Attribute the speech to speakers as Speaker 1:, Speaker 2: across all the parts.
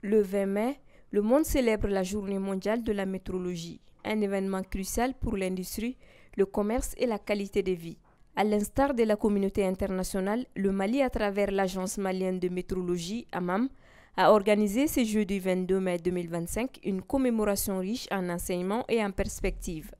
Speaker 1: Le 20 mai, le monde célèbre la Journée mondiale de la météorologie, un événement crucial pour l'industrie, le commerce et la qualité de vie. À l'instar de la communauté internationale, le Mali, à travers l'Agence malienne de météorologie, AMAM, a organisé ce jeudi 22 mai 2025 une commémoration riche en enseignements et en perspectives.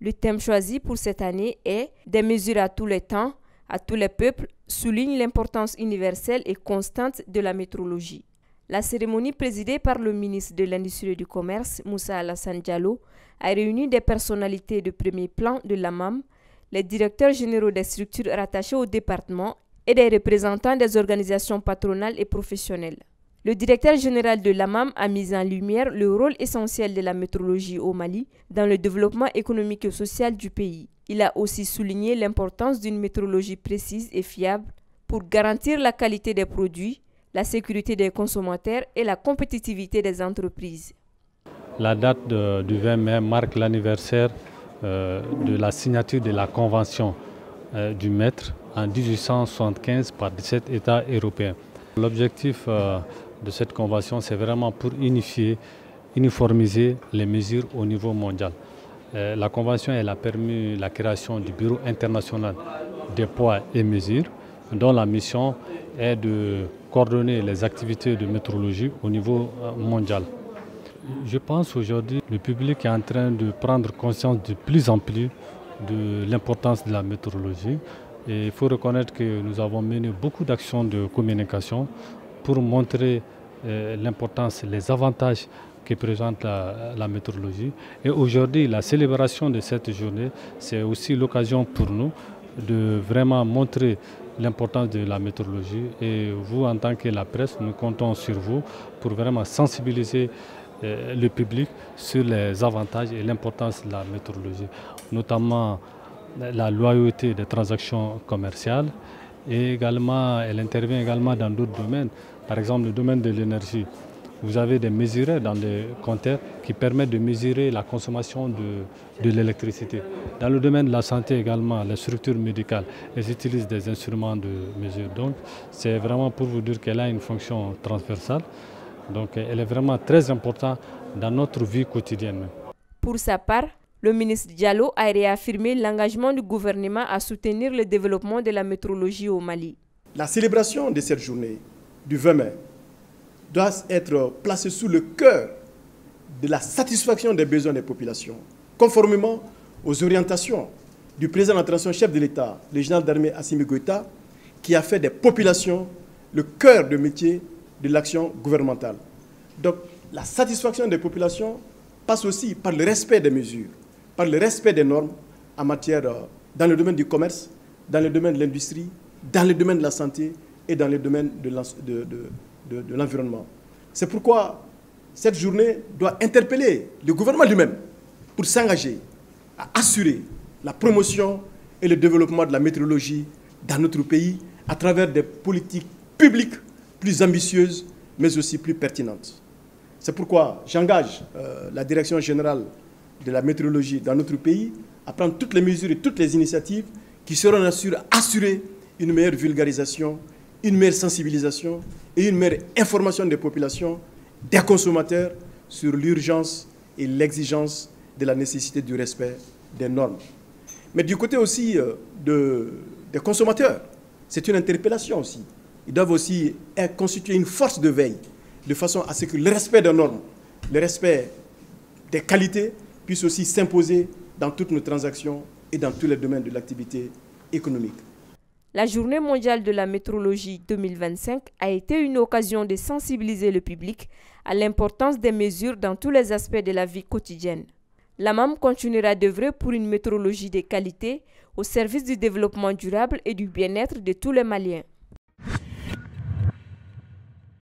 Speaker 1: Le thème choisi pour cette année est « Des mesures à tous les temps, à tous les peuples », souligne l'importance universelle et constante de la météorologie. La cérémonie présidée par le ministre de l'Industrie et du Commerce, Moussa Alassane Diallo, a réuni des personnalités de premier plan de l'AMAM, les directeurs généraux des structures rattachées au département et des représentants des organisations patronales et professionnelles. Le directeur général de l'AMAM a mis en lumière le rôle essentiel de la météorologie au Mali dans le développement économique et social du pays. Il a aussi souligné l'importance d'une météorologie précise et fiable pour garantir la qualité des produits, la sécurité des consommateurs et la compétitivité des entreprises.
Speaker 2: La date du 20 mai marque l'anniversaire de la signature de la Convention du mètre en 1875 par 17 États européens. L'objectif de cette convention, c'est vraiment pour uniformiser les mesures au niveau mondial. La convention elle a permis la création du Bureau international des poids et mesures, dont la mission est de coordonner les activités de météorologie au niveau mondial. Je pense aujourd'hui que le public est en train de prendre conscience de plus en plus de l'importance de la météorologie. Et il faut reconnaître que nous avons mené beaucoup d'actions de communication pour montrer l'importance, les avantages que présente la météorologie. Et aujourd'hui, la célébration de cette journée, c'est aussi l'occasion pour nous de vraiment montrer l'importance de la météorologie. Et vous, en tant que la presse, nous comptons sur vous pour vraiment sensibiliser le public sur les avantages et l'importance de la météorologie, notamment la loyauté des transactions commerciales. Et également, elle intervient également dans d'autres domaines, par exemple le domaine de l'énergie. Vous avez des mesureurs dans les compteurs qui permettent de mesurer la consommation de l'électricité. Dans le domaine de la santé également, les structures médicales, elles utilisent des instruments de mesure. Donc c'est vraiment pour vous dire qu'elle a une fonction transversale. Donc elle est vraiment très importante dans notre vie quotidienne.
Speaker 1: Pour sa part, le ministre Diallo a réaffirmé l'engagement du gouvernement à soutenir le développement de la météorologie au Mali.
Speaker 3: La célébration de cette journée du 20 mai doit être placée sous le cœur de la satisfaction des besoins des populations, conformément aux orientations du président de la transition chef de l'État, le général d'armée Assimi Goïta, qui a fait des populations le cœur de métier de l'action gouvernementale. Donc, la satisfaction des populations passe aussi par le respect des mesures, par le respect des normes en matière, dans le domaine du commerce, dans le domaine de l'industrie, dans le domaine de la santé et dans le domaine de l'environnement. C'est pourquoi cette journée doit interpeller le gouvernement lui-même pour s'engager à assurer la promotion et le développement de la météorologie dans notre pays à travers des politiques publiques plus ambitieuses, mais aussi plus pertinentes. C'est pourquoi j'engage la Direction générale de la météorologie dans notre pays à prendre toutes les mesures et toutes les initiatives qui seront assurer une meilleure vulgarisation, une meilleure sensibilisation et une meilleure information des populations, des consommateurs sur l'urgence et l'exigence de la nécessité du respect des normes. Mais du côté aussi des consommateurs, c'est une interpellation aussi. Ils doivent aussi constituer une force de veille, de façon à ce que le respect des normes, le respect des qualités puisse aussi s'imposer dans toutes nos transactions et dans tous les domaines de l'activité économique.
Speaker 1: La Journée mondiale de la météorologie 2025 a été une occasion de sensibiliser le public à l'importance des mesures dans tous les aspects de la vie quotidienne. L'AMAM continuera d'œuvrer pour une météorologie de qualité au service du développement durable et du bien-être de tous les Maliens.